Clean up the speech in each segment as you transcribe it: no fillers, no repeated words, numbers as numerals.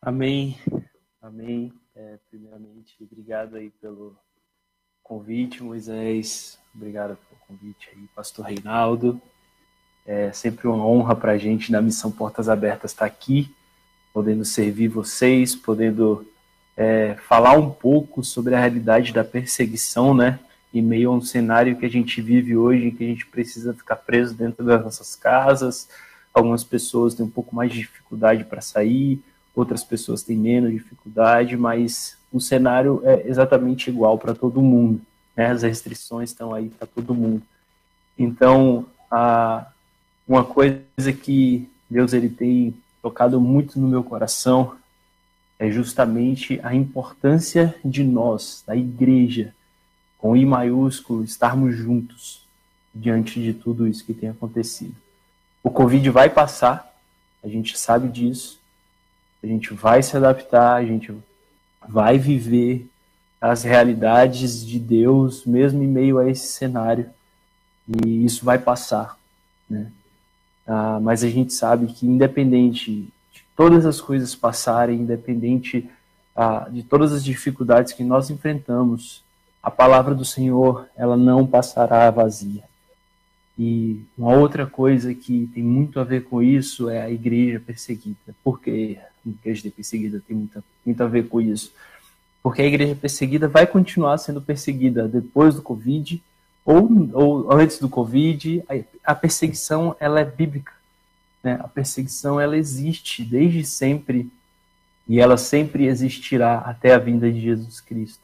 Amém, amém. Primeiramente, obrigado aí pelo convite, Moisés. Obrigado pelo convite aí, Pastor Reinaldo. É sempre uma honra para a gente na Missão Portas Abertas estar aqui, podendo servir vocês, podendo falar um pouco sobre a realidade da perseguição, né? Em meio a um cenário que a gente vive hoje, em que a gente precisa ficar preso dentro das nossas casas. Algumas pessoas têm um pouco mais de dificuldade para sair, outras pessoas têm menos dificuldade, mas o cenário é exatamente igual para todo mundo, né? As restrições estão aí para todo mundo. Então, uma coisa que Deus ele tem tocado muito no meu coração é justamente a importância de nós, da igreja, com I maiúsculo, estarmos juntos diante de tudo isso que tem acontecido. O Covid vai passar, a gente sabe disso, a gente vai se adaptar, a gente vai viver as realidades de Deus, mesmo em meio a esse cenário, e isso vai passar, né? Mas a gente sabe que independente de todas as coisas passarem, independente de todas as dificuldades que nós enfrentamos, a palavra do Senhor, ela não passará vazia. E uma outra coisa que tem muito a ver com isso é a igreja perseguida. Por que a igreja perseguida tem muito a ver com isso? Porque a igreja perseguida vai continuar sendo perseguida depois do Covid ou antes do Covid. A perseguição, ela é bíblica, né? A perseguição, ela existe desde sempre e ela sempre existirá até a vinda de Jesus Cristo.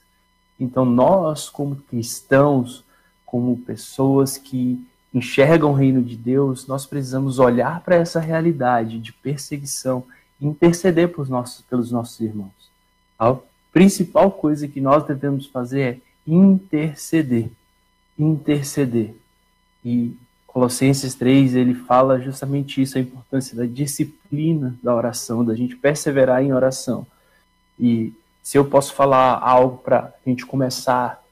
Então nós, como cristãos, como pessoas que enxergam o reino de Deus, nós precisamos olhar para essa realidade de perseguição e interceder pelos nossos irmãos. A principal coisa que nós devemos fazer é interceder. Interceder. E Colossenses 3, ele fala justamente isso, a importância da disciplina da oração, da gente perseverar em oração. E se eu posso falar algo para a gente começar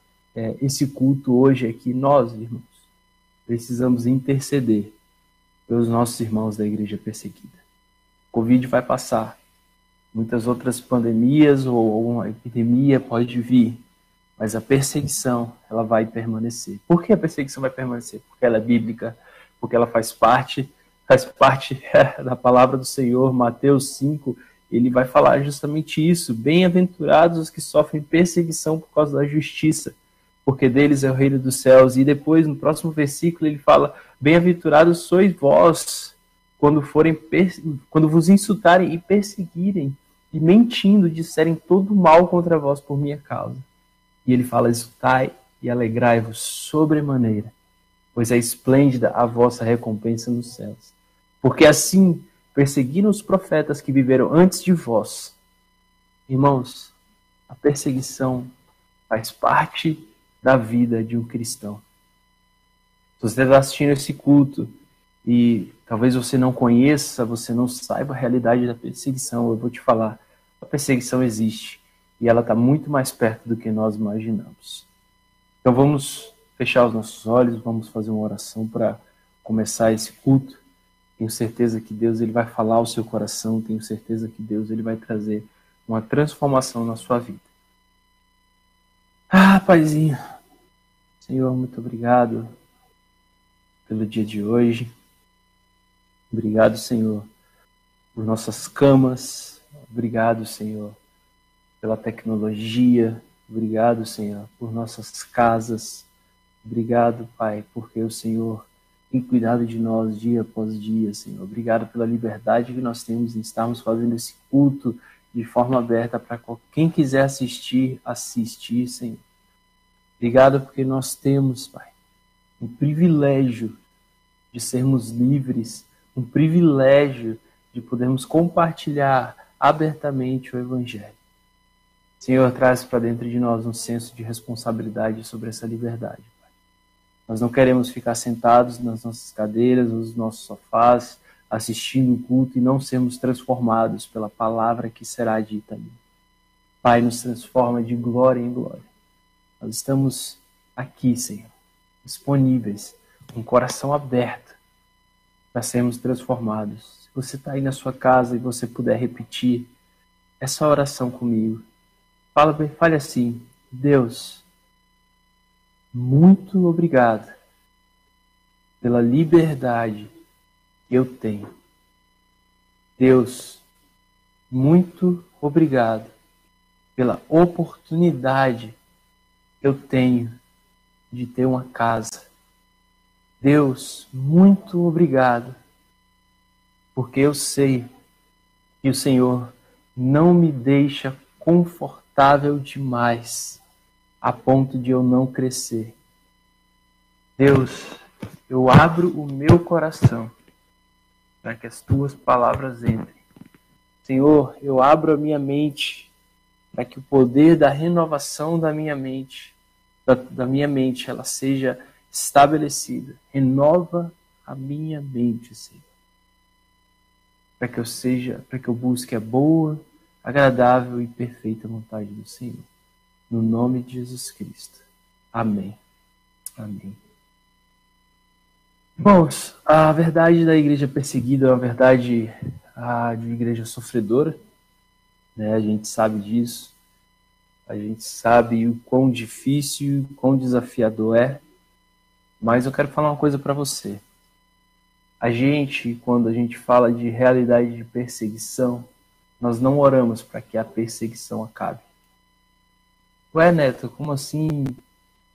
esse culto hoje, é que nós, irmãos, precisamos interceder pelos nossos irmãos da igreja perseguida. O Covid vai passar. Muitas outras pandemias ou uma epidemia pode vir, mas a perseguição, ela vai permanecer. Por que a perseguição vai permanecer? Porque ela é bíblica, porque ela faz parte da palavra do Senhor. Mateus 5, ele vai falar justamente isso. Bem-aventurados os que sofrem perseguição por causa da justiça, porque deles é o reino dos céus. E depois, no próximo versículo, ele fala: bem-aventurados sois vós, quando vos insultarem e perseguirem, e mentindo, disserem todo mal contra vós por minha causa. E ele fala: exultai e alegrai-vos sobremaneira, pois é esplêndida a vossa recompensa nos céus. Porque assim perseguiram os profetas que viveram antes de vós. Irmãos, a perseguição faz parte da vida de um cristão. Se você está assistindo esse culto e talvez você não conheça, você não saiba a realidade da perseguição, eu vou te falar, a perseguição existe e ela está muito mais perto do que nós imaginamos. Então vamos fechar os nossos olhos, vamos fazer uma oração para começar esse culto. Tenho certeza que Deus ele vai falar ao seu coração, tenho certeza que Deus ele vai trazer uma transformação na sua vida. Paizinho, Senhor, muito obrigado pelo dia de hoje. Obrigado, Senhor, por nossas camas. Obrigado, Senhor, pela tecnologia. Obrigado, Senhor, por nossas casas. Obrigado, Pai, porque o Senhor tem cuidado de nós dia após dia, Senhor. Obrigado pela liberdade que nós temos em estarmos fazendo esse culto de forma aberta para quem quiser assistir, Senhor. Obrigado porque nós temos, Pai, um privilégio de sermos livres, um privilégio de podermos compartilhar abertamente o Evangelho. Senhor, traz para dentro de nós um senso de responsabilidade sobre essa liberdade, Pai. Nós não queremos ficar sentados nas nossas cadeiras, nos nossos sofás, assistindo o culto e não sermos transformados pela palavra que será dita ali. Pai, nos transforma de glória em glória. Nós estamos aqui, Senhor, disponíveis, com o coração aberto para sermos transformados. Se você está aí na sua casa e você puder repetir essa oração comigo. Fale assim: Deus, muito obrigado pela liberdade que eu tenho. Deus, muito obrigado pela oportunidade que eu tenho de ter uma casa. Deus, muito obrigado, porque eu sei que o Senhor não me deixa confortável demais a ponto de eu não crescer. Deus, eu abro o meu coração para que as tuas palavras entrem. Senhor, eu abro a minha mente para que o poder da renovação da minha mente, ela seja estabelecida. Renova a minha mente, Senhor. Para que eu busque a boa, agradável e perfeita vontade do Senhor. No nome de Jesus Cristo. Amém. Amém. Irmãos, a verdade da igreja perseguida é uma verdade de uma igreja sofredora, né? A gente sabe disso. A gente sabe o quão difícil, o quão desafiador é. Mas eu quero falar uma coisa para você. Quando a gente fala de realidade de perseguição, nós não oramos para que a perseguição acabe. Ué, Neto, como assim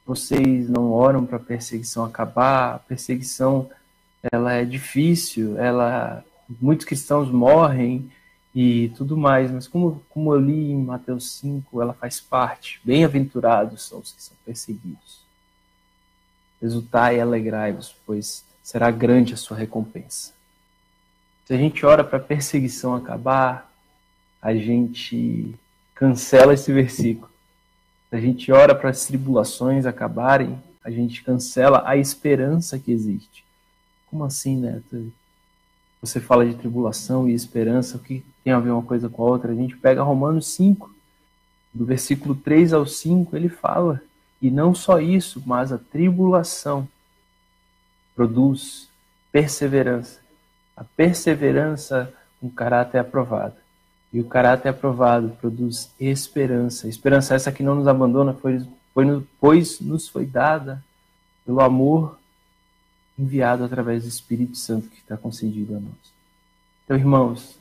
vocês não oram para a perseguição acabar? A perseguição, ela é difícil, muitos cristãos morrem e tudo mais, mas como eu li em Mateus 5, ela faz parte. Bem-aventurados são os que são perseguidos. Exultai e alegrai-vos, pois será grande a sua recompensa. Se a gente ora para a perseguição acabar, a gente cancela esse versículo. Se a gente ora para as tribulações acabarem, a gente cancela a esperança que existe. Como assim, Neto? Você fala de tribulação e esperança, o que tem a ver uma coisa com a outra? A gente pega Romanos 5, do versículo 3 ao 5, ele fala, e não só isso, mas a tribulação produz perseverança. A perseverança, um caráter aprovado. E o caráter aprovado produz esperança. Esperança essa que não nos abandona, pois nos foi dada pelo amor enviado através do Espírito Santo que está concedido a nós. Então, irmãos,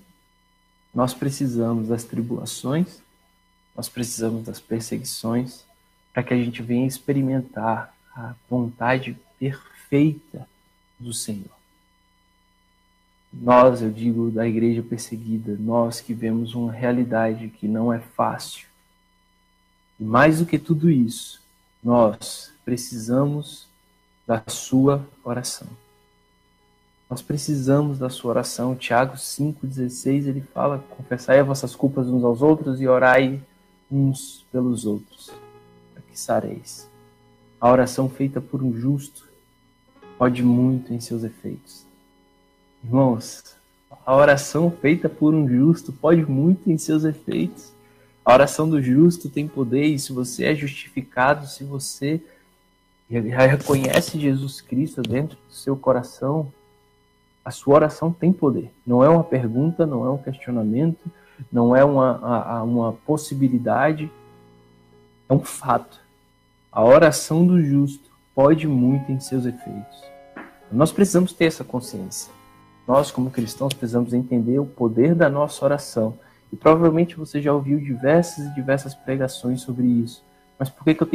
nós precisamos das tribulações, nós precisamos das perseguições, para que a gente venha experimentar a vontade perfeita do Senhor. Nós, eu digo da igreja perseguida, nós que vemos uma realidade que não é fácil. E mais do que tudo isso, nós precisamos da sua oração. Nós precisamos da sua oração. Tiago 5,16, ele fala: confessai as vossas culpas uns aos outros e orai uns pelos outros, para que sareis. A oração feita por um justo pode muito em seus efeitos. Irmãos, a oração feita por um justo pode muito em seus efeitos. A oração do justo tem poder, e se você é justificado, se você já reconhece Jesus Cristo dentro do seu coração, a sua oração tem poder. Não é uma pergunta, não é um questionamento, não é uma possibilidade, é um fato. A oração do justo pode muito em seus efeitos. Nós precisamos ter essa consciência. Nós, como cristãos, precisamos entender o poder da nossa oração. E provavelmente você já ouviu diversas pregações sobre isso. Mas por que eu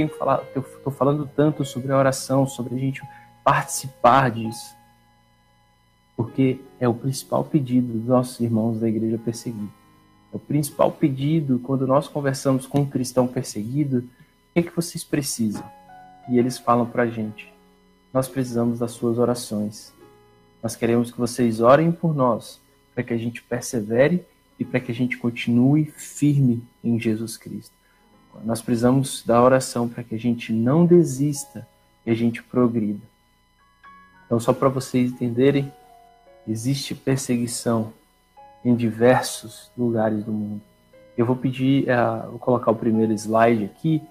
estou falando tanto sobre a oração, sobre a gente participar disso? Porque é o principal pedido dos nossos irmãos da igreja perseguida. É o principal pedido quando nós conversamos com um cristão perseguido: o que vocês precisam? E eles falam para a gente: nós precisamos das suas orações. Nós queremos que vocês orem por nós, para que a gente persevere e para que a gente continue firme em Jesus Cristo. Nós precisamos da oração para que a gente não desista e a gente progrida. Então, só para vocês entenderem, existe perseguição em diversos lugares do mundo. Eu vou pedir, vou colocar o primeiro slide aqui,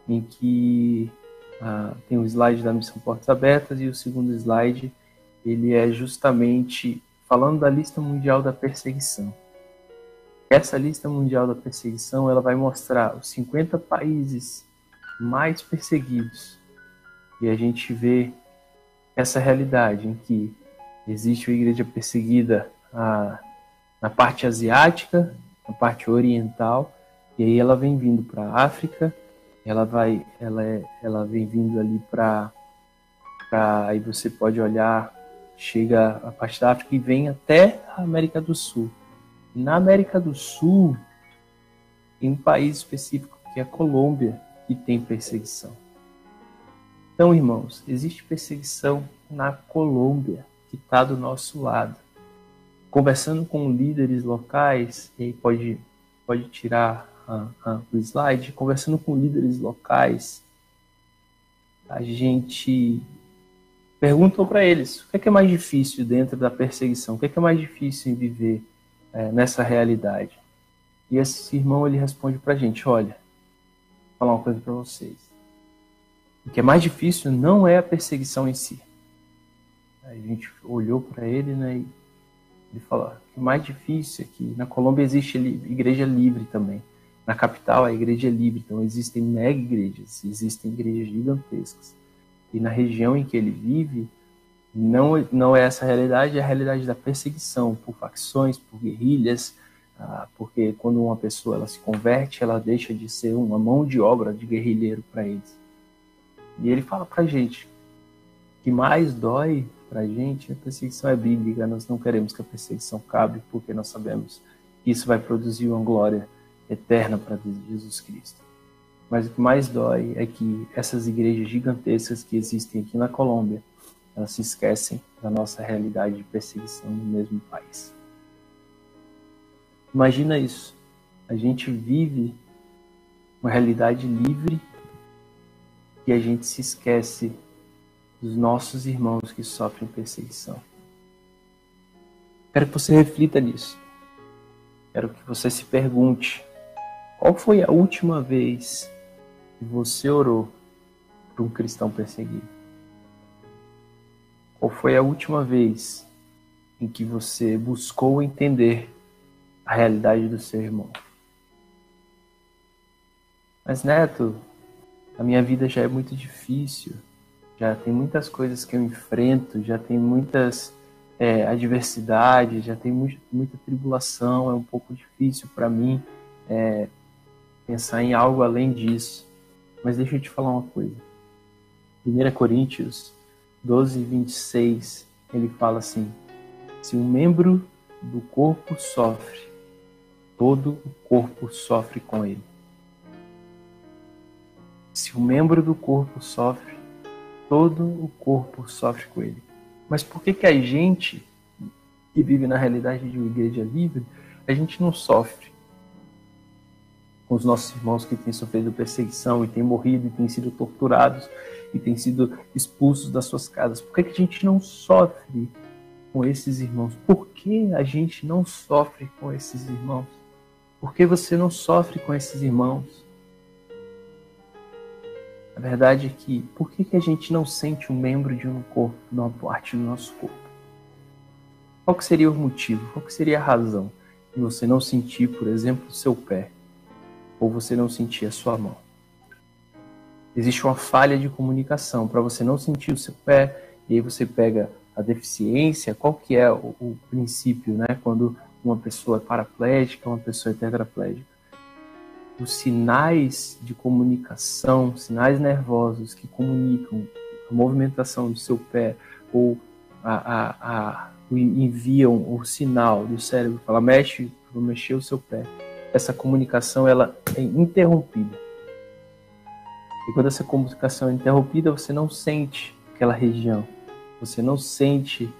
em que tem o slide da Missão Portas Abertas, e o segundo slide, ele é justamente falando da lista mundial da perseguição. Essa lista mundial da perseguição, ela vai mostrar os 50 países mais perseguidos. E a gente vê essa realidade em que existe uma igreja perseguida na parte asiática, na parte oriental, e aí ela vem vindo para a África, ela vem vindo ali para aí você pode olhar, chega a parte da África e vem até a América do Sul. E na América do Sul, tem um país específico que é a Colômbia, que tem perseguição. Então, irmãos, existe perseguição na Colômbia, que está do nosso lado. Conversando com líderes locais, e aí pode tirar o slide, conversando com líderes locais, a gente perguntou para eles o que é mais difícil dentro da perseguição, o que é mais difícil em viver nessa realidade. E esse irmão, ele responde para a gente, olha, vou falar uma coisa para vocês. O que é mais difícil não é a perseguição em si. Aí a gente olhou para ele, né, e ele falou, o que é mais difícil é que na Colômbia existe igreja livre também. Na capital a igreja é livre, então existem mega igrejas, existem igrejas gigantescas. E na região em que ele vive, não é essa a realidade, é a realidade da perseguição por facções, por guerrilhas, porque quando uma pessoa ela se converte, ela deixa de ser uma mão de obra de guerrilheiro para eles. E ele fala para a gente, o que mais dói para a gente, a perseguição é bíblica, nós não queremos que a perseguição acabe, porque nós sabemos que isso vai produzir uma glória eterna para Jesus Cristo. Mas o que mais dói é que essas igrejas gigantescas que existem aqui na Colômbia, elas se esquecem da nossa realidade de perseguição no mesmo país. Imagina isso. A gente vive uma realidade livre e a gente se esquece dos nossos irmãos que sofrem perseguição. Quero que você reflita nisso. Quero que você se pergunte, qual foi a última vez que você orou por um cristão perseguido? Qual foi a última vez em que você buscou entender a realidade do seu irmão? Mas, Neto, a minha vida já é muito difícil, já tem muitas coisas que eu enfrento, já tem muitas adversidades, já tem muita tribulação, é um pouco difícil para mim pensar em algo além disso. Mas deixa eu te falar uma coisa. 1 Coríntios 12, 26, ele fala assim, se um membro do corpo sofre, todo o corpo sofre com ele. Se um membro do corpo sofre, todo o corpo sofre com ele. Mas por que a gente, que vive na realidade de uma igreja livre, a gente não sofre com os nossos irmãos que têm sofrido perseguição e têm morrido e têm sido torturados e têm sido expulsos das suas casas? Por que a gente não sofre com esses irmãos? Por que a gente não sofre com esses irmãos? Por que você não sofre com esses irmãos? A verdade é que, por que a gente não sente um membro de um corpo, de uma parte do nosso corpo? Qual que seria o motivo? Qual que seria a razão de você não sentir, por exemplo, o seu pé? Ou você não sentir a sua mão? Existe uma falha de comunicação para você não sentir o seu pé, e aí você pega a deficiência. Qual que é o princípio, né? Quando uma pessoa é paraplégica, uma pessoa é tetraplégica. Os sinais de comunicação, sinais nervosos que comunicam a movimentação do seu pé ou enviam o sinal do cérebro, fala, mexe, vou mexer o seu pé. Essa comunicação ela é interrompida. E quando essa comunicação é interrompida, você não sente aquela região, você não sente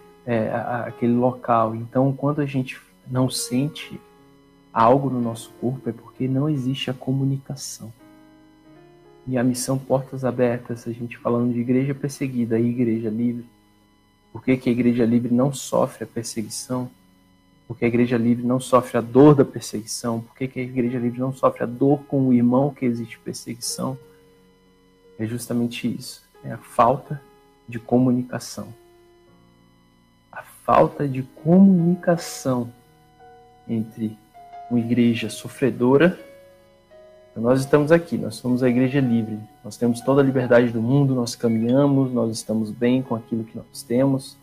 aquele local. Então, quando a gente não sente algo no nosso corpo, é porque não existe a comunicação. E a missão Portas Abertas, a gente falando de igreja perseguida e igreja livre. Por que a igreja livre não sofre a perseguição? Porque a igreja livre não sofre a dor da perseguição? Por que a igreja livre não sofre a dor com o irmão que existe perseguição? É justamente isso. É a falta de comunicação. A falta de comunicação entre uma igreja sofredora. Nós estamos aqui, nós somos a igreja livre, nós temos toda a liberdade do mundo, nós caminhamos, nós estamos bem com aquilo que nós temos.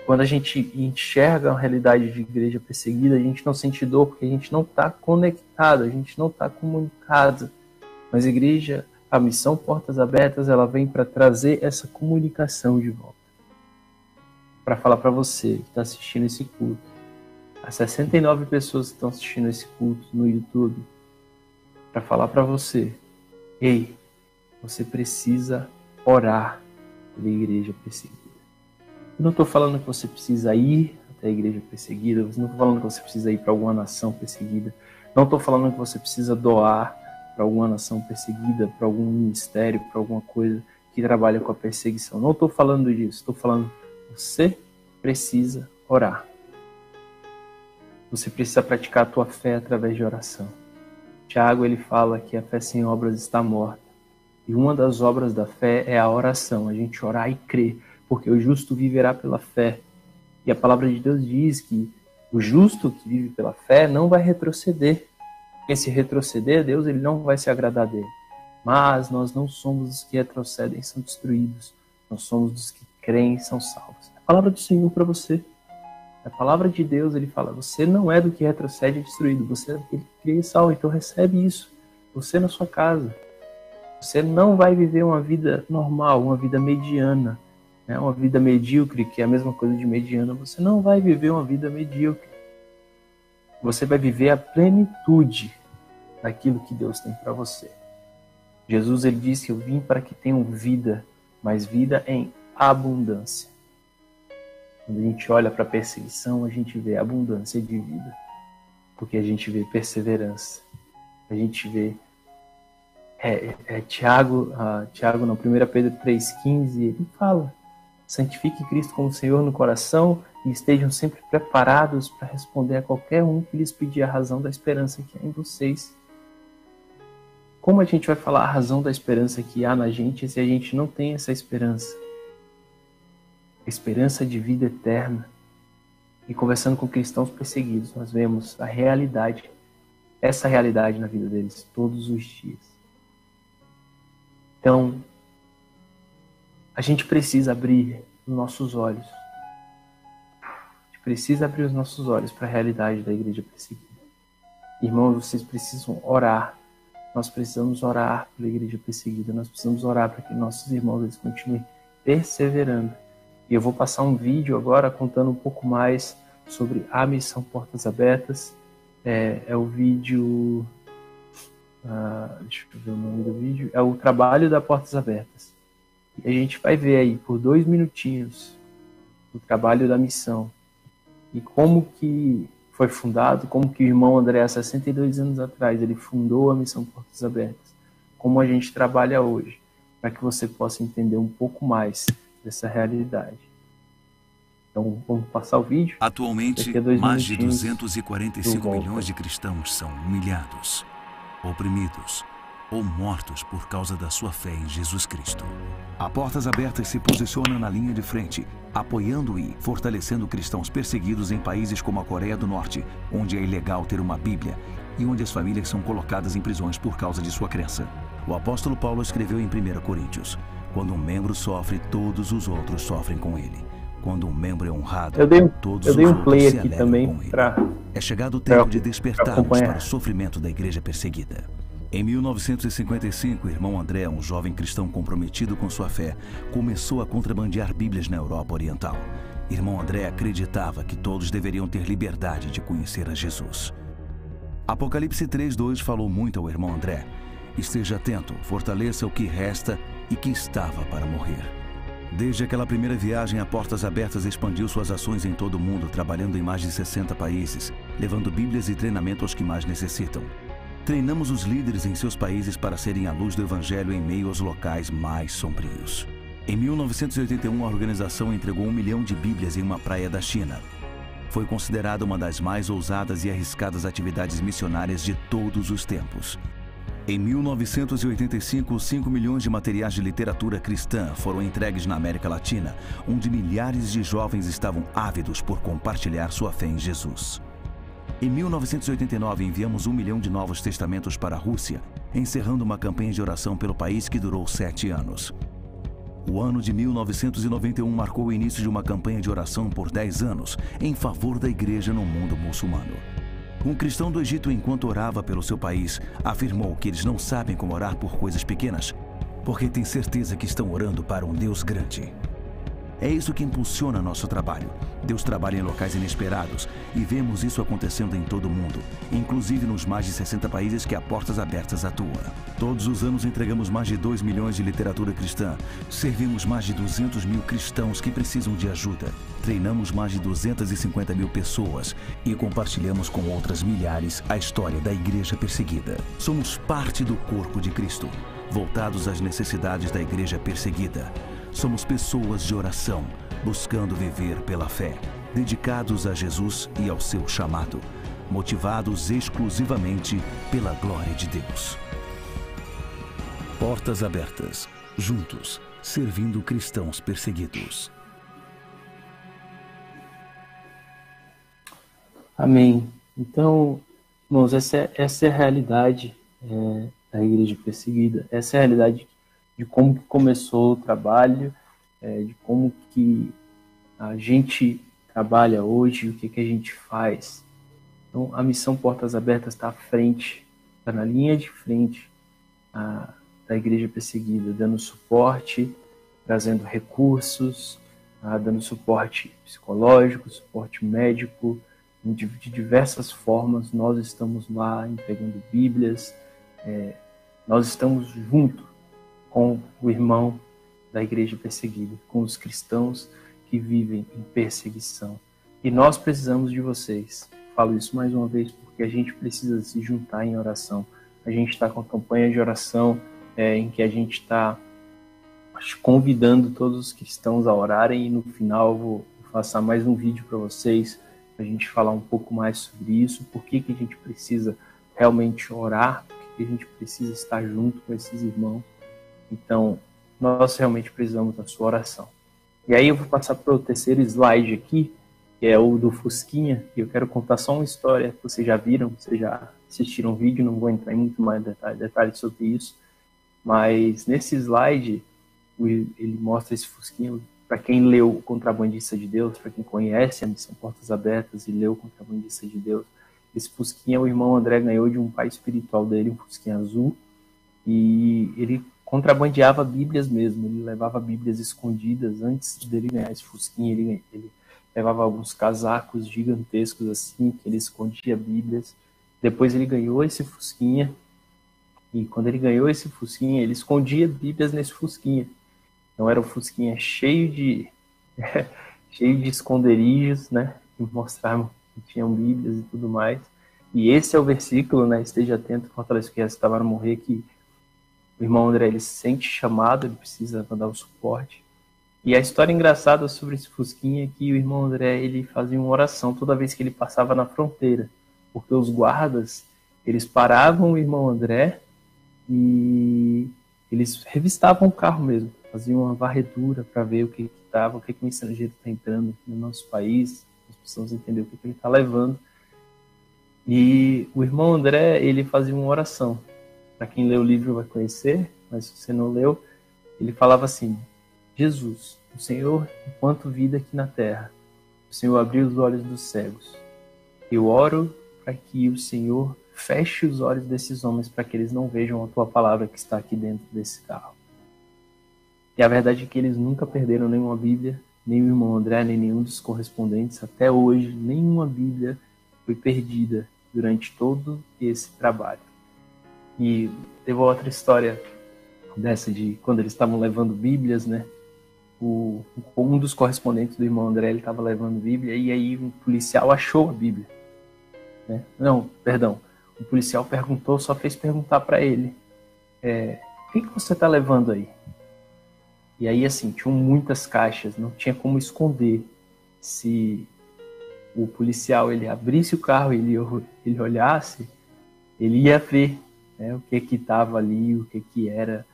Quando a gente enxerga a realidade de igreja perseguida, a gente não sente dor porque a gente não está conectado, a gente não está comunicado. Mas a igreja, a missão Portas Abertas, ela vem para trazer essa comunicação de volta. Para falar para você que está assistindo esse culto, as 69 pessoas que estão assistindo esse culto no YouTube, para falar para você, ei, você precisa orar pela igreja perseguida. Eu não estou falando que você precisa ir até a igreja perseguida, eu não estou falando que você precisa ir para alguma nação perseguida, não estou falando que você precisa doar para alguma nação perseguida, para algum ministério, para alguma coisa que trabalha com a perseguição. Não estou falando disso, estou falando que você precisa orar. Você precisa praticar a tua fé através de oração. Tiago, ele fala que a fé sem obras está morta. E uma das obras da fé é a oração, a gente orar e crer, porque o justo viverá pela fé. E a palavra de Deus diz que o justo que vive pela fé não vai retroceder. Porque se retroceder, Deus ele não vai se agradar dele. Mas nós não somos os que retrocedem e são destruídos. Nós somos os que creem e são salvos. A palavra do Senhor para você. A palavra de Deus, ele fala, você não é do que retrocede e é destruído, você é daquele que crê e salva, então recebe isso. Você na sua casa. Você não vai viver uma vida normal, uma vida mediana, né? Uma vida medíocre, que é a mesma coisa de mediana. Você não vai viver uma vida medíocre. Você vai viver a plenitude daquilo que Deus tem para você. Jesus, ele disse, eu vim para que tenham vida, mas vida em abundância. Quando a gente olha para a perseguição, a gente vê abundância de vida. Porque a gente vê perseverança. A gente vê... Tiago, 1 Pedro 3,15, ele fala, santifique Cristo como Senhor no coração e estejam sempre preparados para responder a qualquer um que lhes pedir a razão da esperança que há em vocês. Como a gente vai falar a razão da esperança que há na gente se a gente não tem essa esperança? Esperança de vida eterna. E conversando com cristãos perseguidos, nós vemos a realidade, essa realidade na vida deles todos os dias. Então, a gente precisa abrir os nossos olhos. A gente precisa abrir os nossos olhos para a realidade da igreja perseguida. Irmãos, vocês precisam orar. Nós precisamos orar pela igreja perseguida. Nós precisamos orar para que nossos irmãos eles continuem perseverando. E eu vou passar um vídeo agora contando um pouco mais sobre a missão Portas Abertas. É o vídeo... deixa eu ver o nome do vídeo. É o trabalho da Portas Abertas. E a gente vai ver aí, por 2 minutinhos, o trabalho da missão. E como que foi fundado, como que o irmão André, há 62 anos atrás, ele fundou a missão Portas Abertas. Como a gente trabalha hoje, para que você possa entender um pouco mais dessa realidade. Então, vamos passar o vídeo. Atualmente, mais de 245 milhões de cristãos são humilhados, oprimidos ou mortos por causa da sua fé em Jesus Cristo. A Portas Abertas se posiciona na linha de frente, apoiando e fortalecendo cristãos perseguidos em países como a Coreia do Norte, onde é ilegal ter uma Bíblia e onde as famílias são colocadas em prisões por causa de sua crença. O apóstolo Paulo escreveu em 1 Coríntios: quando um membro sofre, todos os outros sofrem com ele. Quando um membro é honrado, todos os outros se alegram com ele. É chegado o tempo de despertarmos para o sofrimento da igreja perseguida. Em 1955, o irmão André, um jovem cristão comprometido com sua fé, começou a contrabandear Bíblias na Europa Oriental. Irmão André acreditava que todos deveriam ter liberdade de conhecer a Jesus. Apocalipse 3:2 falou muito ao irmão André: esteja atento, fortaleça o que resta e que estava para morrer. Desde aquela primeira viagem, a Portas Abertas expandiu suas ações em todo o mundo, trabalhando em mais de 60 países, levando Bíblias e treinamento aos que mais necessitam. Treinamos os líderes em seus países para serem a luz do Evangelho em meio aos locais mais sombrios. Em 1981, a organização entregou 1 milhão de Bíblias em uma praia da China. Foi considerada uma das mais ousadas e arriscadas atividades missionárias de todos os tempos. Em 1985, 5 milhões de materiais de literatura cristã foram entregues na América Latina, onde milhares de jovens estavam ávidos por compartilhar sua fé em Jesus. Em 1989, enviamos 1 milhão de Novos Testamentos para a Rússia, encerrando uma campanha de oração pelo país que durou 7 anos. O ano de 1991 marcou o início de uma campanha de oração por 10 anos em favor da igreja no mundo muçulmano. Um cristão do Egito, enquanto orava pelo seu país, afirmou que eles não sabem como orar por coisas pequenas, porque têm certeza que estão orando para um Deus grande. É isso que impulsiona nosso trabalho. Deus trabalha em locais inesperados e vemos isso acontecendo em todo o mundo, inclusive nos mais de 60 países que a Portas Abertas atua. Todos os anos entregamos mais de 2 milhões de literatura cristã, servimos mais de 200 mil cristãos que precisam de ajuda, treinamos mais de 250 mil pessoas e compartilhamos com outras milhares a história da igreja perseguida. Somos parte do corpo de Cristo, voltados às necessidades da igreja perseguida. Somos pessoas de oração, buscando viver pela fé, dedicados a Jesus e ao seu chamado, motivados exclusivamente pela glória de Deus. Portas Abertas, juntos, servindo cristãos perseguidos. Amém. Então, irmãos, essa é a realidade da igreja perseguida. Essa é a realidade de como que começou o trabalho, de como que a gente trabalha hoje, o que a gente faz. Então, a missão Portas Abertas está à frente, está na linha de frente da igreja perseguida, dando suporte, trazendo recursos, dando suporte psicológico, suporte médico, de diversas formas. Nós estamos lá entregando Bíblias, nós estamos junto com o irmão da igreja perseguida, com os cristãos que vivem em perseguição. E nós precisamos de vocês. Falo isso mais uma vez porque a gente precisa se juntar em oração. A gente está com a campanha de oração em que a gente está convidando todos os cristãos a orarem, e no final eu vou passar mais um vídeo para vocês, para a gente falar um pouco mais sobre isso, por que a gente precisa realmente orar, por que a gente precisa estar junto com esses irmãos. Então, nós realmente precisamos da sua oração. E aí eu vou passar para o terceiro slide aqui, que é o do Fusquinha, e eu quero contar só uma história que vocês já viram, vocês já assistiram o vídeo, não vou entrar em muito mais detalhes sobre isso, mas nesse slide ele mostra esse Fusquinha. Para quem leu O Contrabandista de Deus, para quem conhece a missão Portas Abertas e leu O Contrabandista de Deus, esse Fusquinha o irmão André ganhou de um pai espiritual dele, um Fusquinha azul, e ele contrabandeava Bíblias mesmo, ele levava Bíblias escondidas. Antes dele ganhar esse Fusquinha, ele levava alguns casacos gigantescos assim, que ele escondia Bíblias. Depois ele ganhou esse Fusquinha, e quando ele ganhou esse Fusquinha, ele escondia Bíblias nesse Fusquinha. Então era um Fusquinha cheio de esconderijos, né, que mostravam que tinham Bíblias e tudo mais. E esse é o versículo, né, esteja atento, fortalece que estava a morrer, que o irmão André, ele se sente chamado, ele precisa dar o suporte. E a história engraçada sobre esse Fusquinha é que o irmão André, ele fazia uma oração toda vez que ele passava na fronteira, porque os guardas, eles paravam o irmão André e eles revistavam o carro mesmo, faziam uma varredura para ver o que estava, o que o estrangeiro está entrando aqui no nosso país, nós precisamos entender o que ele está levando. E o irmão André, ele fazia uma oração. Para quem lê o livro vai conhecer, mas se você não leu, ele falava assim: Jesus, o Senhor, enquanto vida aqui na terra, o Senhor abriu os olhos dos cegos. Eu oro para que o Senhor feche os olhos desses homens para que eles não vejam a tua palavra que está aqui dentro desse carro. E a verdade é que eles nunca perderam nenhuma Bíblia, nem o irmão André, nem nenhum dos correspondentes. Até hoje, nenhuma Bíblia foi perdida durante todo esse trabalho. E teve outra história dessa de quando eles estavam levando Bíblias, né? Um dos correspondentes do irmão André, ele estava levando Bíblia, e aí um policial achou a Bíblia, né? Não, perdão. O policial perguntou, só fez perguntar para ele: o que você está levando aí? E aí, assim, tinham muitas caixas, não tinha como esconder. Se o policial ele abrisse o carro e ele olhasse, ele ia ver, né, o que estava ali, o que era,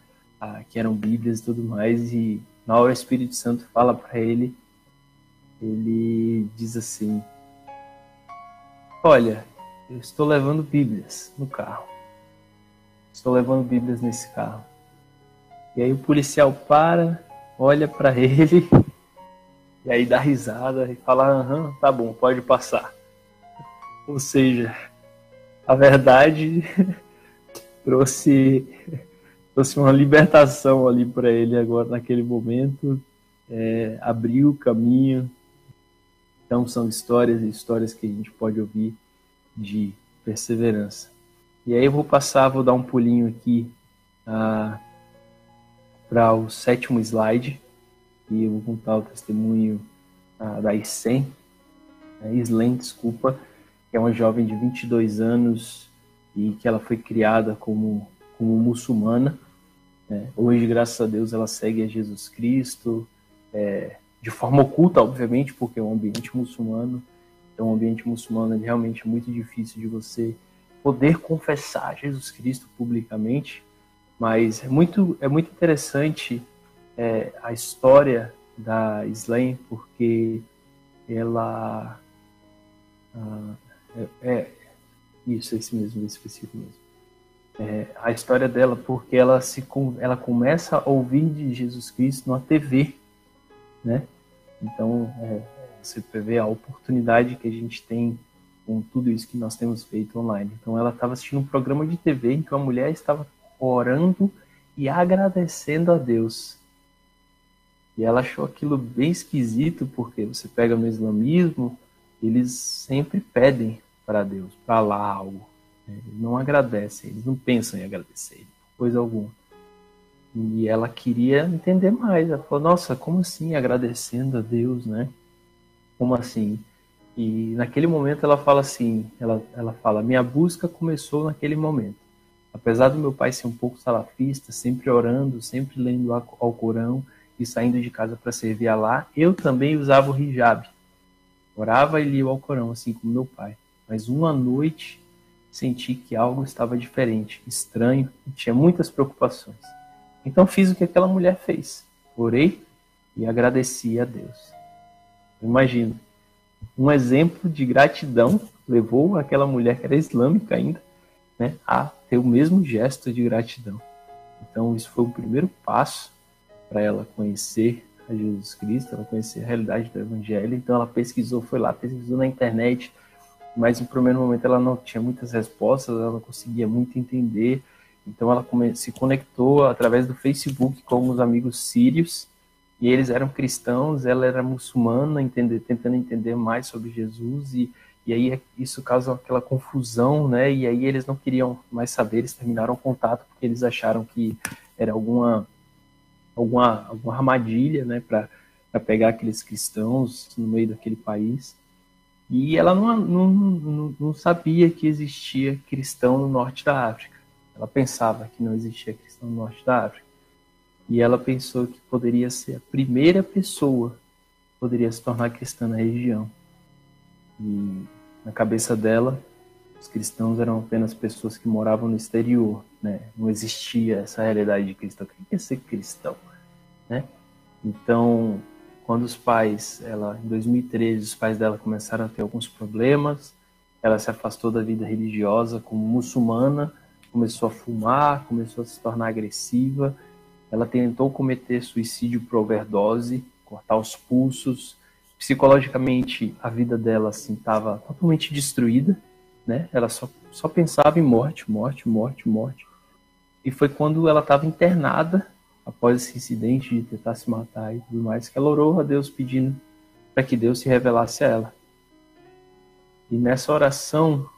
que eram Bíblias e tudo mais. E na hora o Espírito Santo fala para ele diz assim: olha, eu estou levando Bíblias no carro. Estou levando Bíblias nesse carro. E aí o policial para, olha para ele, e aí dá risada e fala, aham, tá bom, pode passar. Ou seja, a verdade trouxe uma libertação ali para ele agora naquele momento, abriu o caminho. Então são histórias e histórias que a gente pode ouvir de perseverança. E aí eu vou dar um pulinho aqui para o 7º slide, e eu vou contar o testemunho da Islen, desculpa, que é uma jovem de 22 anos e que ela foi criada como muçulmana. Hoje, graças a Deus, ela segue a Jesus Cristo, de forma oculta, obviamente, porque é um ambiente muçulmano. Então, um ambiente muçulmano é realmente muito difícil de você poder confessar Jesus Cristo publicamente, mas é muito interessante a história da Islen, porque ela... esse mesmo, específico mesmo. A história dela, porque ela começa a ouvir de Jesus Cristo na TV, né? Então, você vê a oportunidade que a gente tem com tudo isso que nós temos feito online. Então, ela estava assistindo um programa de TV em que uma mulher estava orando e agradecendo a Deus. E ela achou aquilo bem esquisito, porque você pega no islamismo, eles sempre pedem para Deus, para Allah algo. Eles não agradecem, eles não pensam em agradecer, coisa alguma. E ela queria entender mais. Ela falou, nossa, como assim agradecendo a Deus, né? Como assim? E naquele momento ela fala assim, ela fala, minha busca começou naquele momento. Apesar do meu pai ser um pouco salafista, sempre orando, sempre lendo ao Corão e saindo de casa para servir a Allah, eu também usava o hijab. Orava e lia o Alcorão, assim como meu pai. Mas uma noite senti que algo estava diferente, estranho, e tinha muitas preocupações. Então fiz o que aquela mulher fez. Orei e agradeci a Deus. Imagina, um exemplo de gratidão levou aquela mulher, que era islâmica ainda, né, a ter o mesmo gesto de gratidão. Então isso foi o primeiro passo para ela conhecer a Jesus Cristo, ela conhecer a realidade do Evangelho. Então ela pesquisou na internet, mas no primeiro momento ela não tinha muitas respostas, ela não conseguia muito entender. Então ela se conectou através do Facebook com os amigos sírios, e eles eram cristãos, ela era muçulmana, tentando entender mais sobre Jesus, e aí isso causa aquela confusão, né? E aí eles não queriam mais saber, eles terminaram o contato porque eles acharam que era alguma armadilha, né, para pegar aqueles cristãos no meio daquele país. E ela não sabia que existia cristão no norte da África. Ela pensava que não existia cristão no norte da África. E ela pensou que poderia ser a primeira pessoa que poderia se tornar cristã na região. E na cabeça dela, os cristãos eram apenas pessoas que moravam no exterior, né? Não existia essa realidade de cristão. O que é ser cristão, né? Então, quando em 2013, os pais dela começaram a ter alguns problemas, ela se afastou da vida religiosa como muçulmana, começou a fumar, começou a se tornar agressiva. Ela tentou cometer suicídio por overdose, cortar os pulsos. Psicologicamente, a vida dela assim estava totalmente destruída, né? Ela só pensava em morte. E foi quando ela estava internada, após esse incidente de tentar se matar e tudo mais, que ela orou a Deus pedindo para que Deus se revelasse a ela. E nessa oração,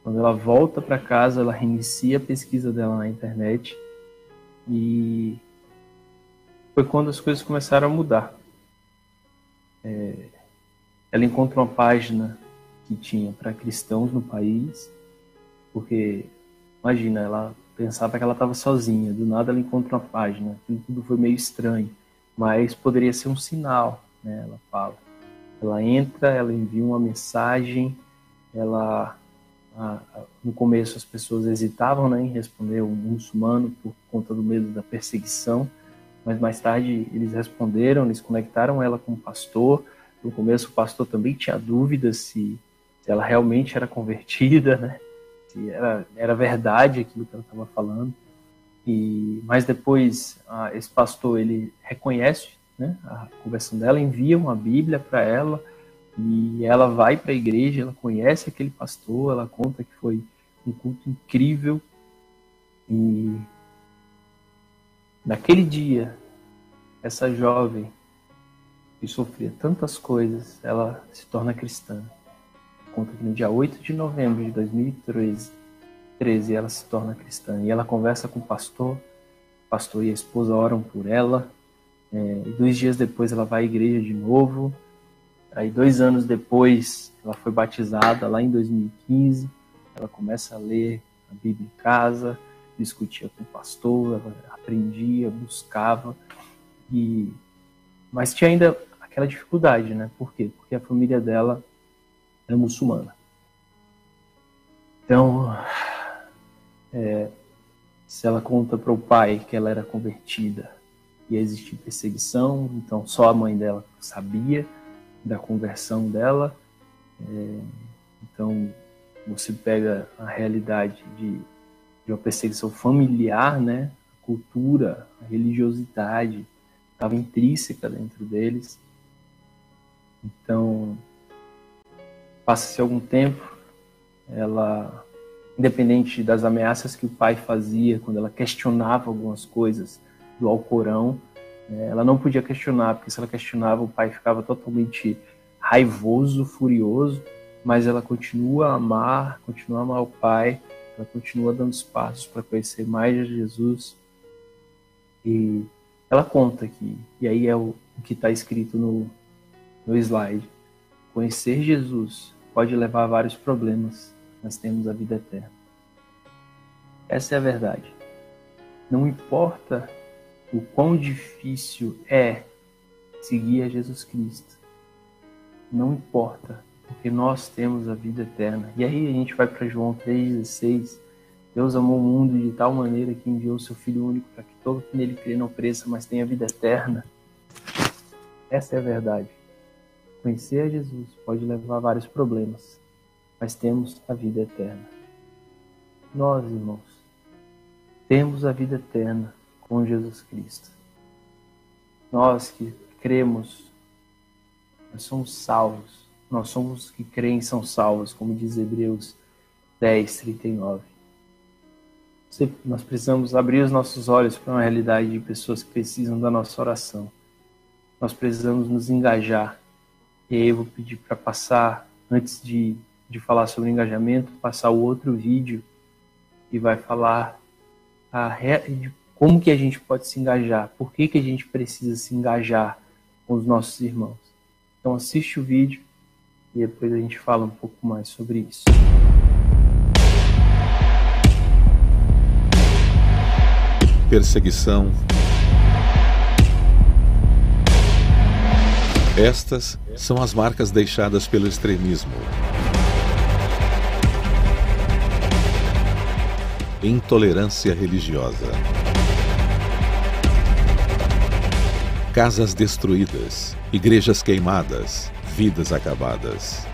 quando ela volta para casa, ela reinicia a pesquisa dela na internet, e foi quando as coisas começaram a mudar. Ela encontrou uma página que tinha para cristãos no país, porque, imagina, ela pensava que ela estava sozinha, do nada ela encontra uma página, tudo foi meio estranho, mas poderia ser um sinal, né? Ela fala. Ela entra, ela envia uma mensagem, no começo as pessoas hesitavam, né, em responder um muçulmano por conta do medo da perseguição, mas mais tarde eles responderam, eles conectaram ela com o pastor. No começo o pastor também tinha dúvidas se se ela realmente era convertida, né? Se era verdade aquilo que ela estava falando. Mas depois esse pastor, ele reconhece, né, a conversão dela, envia uma Bíblia para ela, e ela vai para a igreja, ela conhece aquele pastor, ela conta que foi um culto incrível. E naquele dia, essa jovem que sofria tantas coisas, ela se torna cristã. Conta que no dia 8 de novembro de 2013, ela se torna cristã. E ela conversa com o pastor e a esposa oram por ela. E 2 dias depois ela vai à igreja de novo. Aí 2 anos depois ela foi batizada lá em 2015. Ela começa a ler a Bíblia em casa, discutia com o pastor, ela aprendia, buscava. Mas tinha ainda aquela dificuldade, né? Por quê? Porque a família dela era muçulmana. Então, se ela conta para o pai que ela era convertida e existia perseguição, então só a mãe dela sabia da conversão dela. Então, você pega a realidade de uma perseguição familiar, né? A cultura, a religiosidade estava intrínseca dentro deles. Então, passa-se algum tempo, ela, independente das ameaças que o pai fazia, quando ela questionava algumas coisas do Alcorão, ela não podia questionar, porque se ela questionava, o pai ficava totalmente raivoso, furioso, mas ela continua a amar o pai, ela continua dando os passos para conhecer mais de Jesus. E ela conta que, e aí é o que está escrito no slide, conhecer Jesus pode levar a vários problemas, mas temos a vida eterna. Essa é a verdade. Não importa o quão difícil é seguir a Jesus Cristo. Não importa, porque nós temos a vida eterna. E aí a gente vai para João 3,16. Deus amou o mundo de tal maneira que enviou o seu Filho único para que todo que nele crê não pereça, mas tenha vida eterna. Essa é a verdade. Conhecer a Jesus pode levar a vários problemas, mas temos a vida eterna. Nós, irmãos, temos a vida eterna com Jesus Cristo. Nós que cremos, nós somos salvos. Nós somos os que creem são salvos, como diz Hebreus 10:39. Nós precisamos abrir os nossos olhos para uma realidade de pessoas que precisam da nossa oração. Nós precisamos nos engajar. E aí eu vou pedir para passar, antes de falar sobre engajamento, passar o outro vídeo que vai falar de como que a gente pode se engajar, por que a gente precisa se engajar com os nossos irmãos. Então assiste o vídeo e depois a gente fala um pouco mais sobre isso. Perseguição. Estas são as marcas deixadas pelo extremismo. Intolerância religiosa. Casas destruídas, igrejas queimadas, vidas acabadas.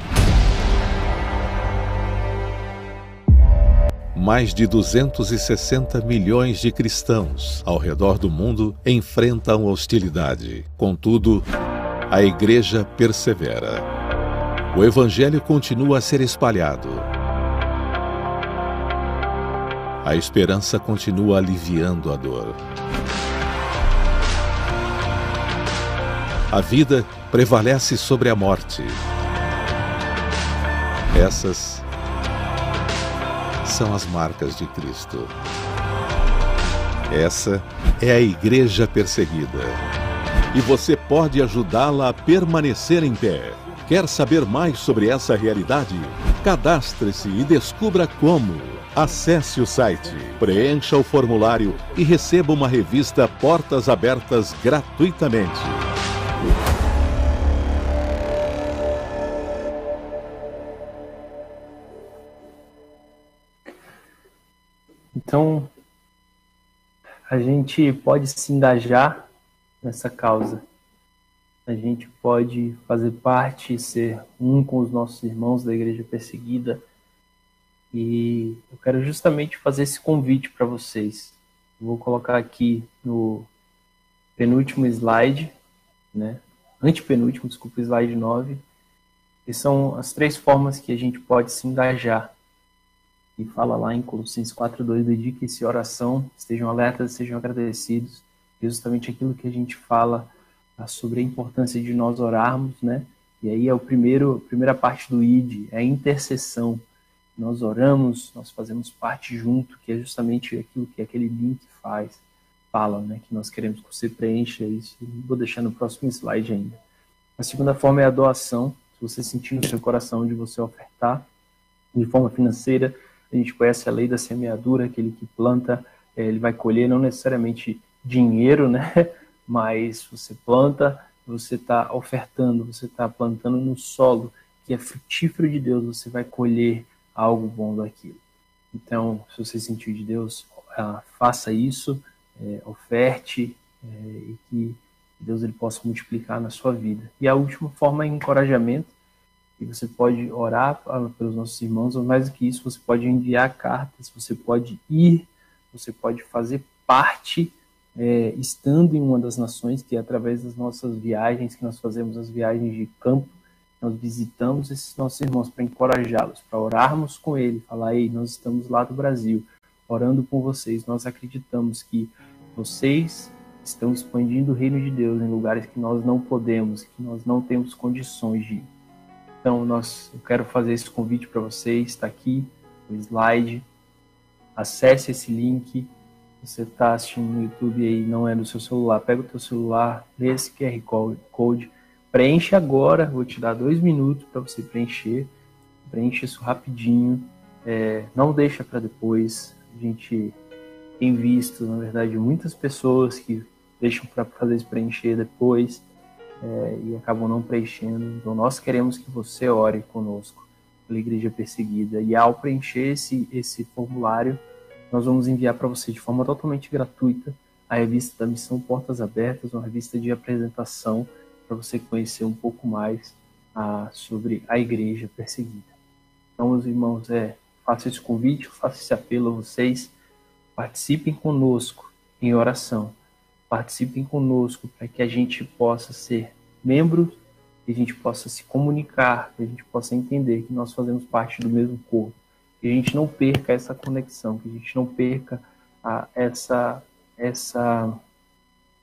Mais de 260 milhões de cristãos ao redor do mundo enfrentam hostilidade. Contudo, a igreja persevera. O evangelho continua a ser espalhado. A esperança continua aliviando a dor. A vida prevalece sobre a morte. Essas são as marcas de Cristo. Essa é a igreja perseguida. E você pode ajudá-la a permanecer em pé. Quer saber mais sobre essa realidade? Cadastre-se e descubra como. Acesse o site, preencha o formulário e receba uma revista Portas Abertas gratuitamente. Então, a gente pode se engajar nessa causa a gente pode fazer parte, ser um com os nossos irmãos da Igreja Perseguida. E eu quero justamente fazer esse convite para vocês. Eu vou colocar aqui no penúltimo slide, né? Antepenúltimo, desculpa, slide 9, que são as 3 formas que a gente pode se engajar. E fala lá em Colossenses 4:2, dediquem-se à oração, estejam alertas, sejam agradecidos. E justamente aquilo que a gente fala sobre a importância de nós orarmos, né? E aí é a primeira parte do ID, é a intercessão. Nós oramos, nós fazemos parte junto, que é justamente aquilo que aquele link fala, né? Que nós queremos que você preencha isso. Vou deixar no próximo slide ainda. A segunda forma é a doação. Se você sentir no seu coração de você ofertar de forma financeira, a gente conhece a lei da semeadura, aquele que planta, ele vai colher não necessariamente dinheiro, né? Mas você planta, você está ofertando, você está plantando no solo que é frutífero de Deus, você vai colher algo bom daquilo. Então, se você sentir de Deus, faça isso, oferte, e que Deus ele possa multiplicar na sua vida. E a última forma é encorajamento, e você pode orar pelos nossos irmãos, ou mais do que isso, você pode enviar cartas, você pode ir, você pode fazer parte, estando em uma das nações, que é através das nossas viagens, que nós fazemos as viagens de campo, nós visitamos esses nossos irmãos para encorajá-los, para orarmos com eles, falar, ei, nós estamos lá do Brasil, orando com vocês, nós acreditamos que vocês estão expandindo o reino de Deus em lugares que nós não podemos, que nós não temos condições de ir. Então, eu quero fazer esse convite para vocês, está aqui o slide, acesse esse link. Você está assistindo no YouTube aí, não é no seu celular, pega o teu celular, lê esse QR Code, preenche agora, vou te dar 2 minutos para você preenche isso rapidinho, não deixa para depois. A gente tem visto, na verdade, muitas pessoas que deixam para fazer esse preencher depois e acabam não preenchendo. Então nós queremos que você ore conosco pela Igreja Perseguida, e ao preencher esse formulário, nós vamos enviar para você de forma totalmente gratuita a revista da Missão Portas Abertas, uma revista de apresentação para você conhecer um pouco mais sobre a Igreja Perseguida. Então, meus irmãos, faço esse convite, faço esse apelo a vocês, participem conosco em oração, participem conosco para que a gente possa ser membros, que a gente possa se comunicar, que a gente possa entender que nós fazemos parte do mesmo corpo, que a gente não perca essa conexão, que a gente não perca essa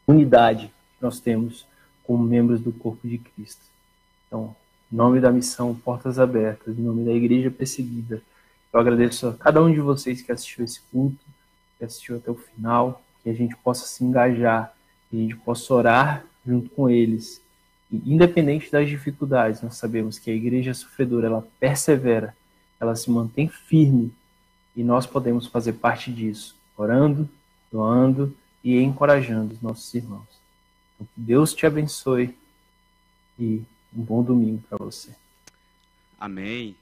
unidade que nós temos como membros do corpo de Cristo. Então, em nome da missão Portas Abertas, em nome da Igreja Perseguida, eu agradeço a cada um de vocês que assistiu esse culto, que assistiu até o final, que a gente possa se engajar, que a gente possa orar junto com eles. E, independente das dificuldades, nós sabemos que a Igreja Sofredora, ela persevera, ela se mantém firme, e nós podemos fazer parte disso, orando, doando e encorajando os nossos irmãos. Então, que Deus te abençoe e um bom domingo para você. Amém.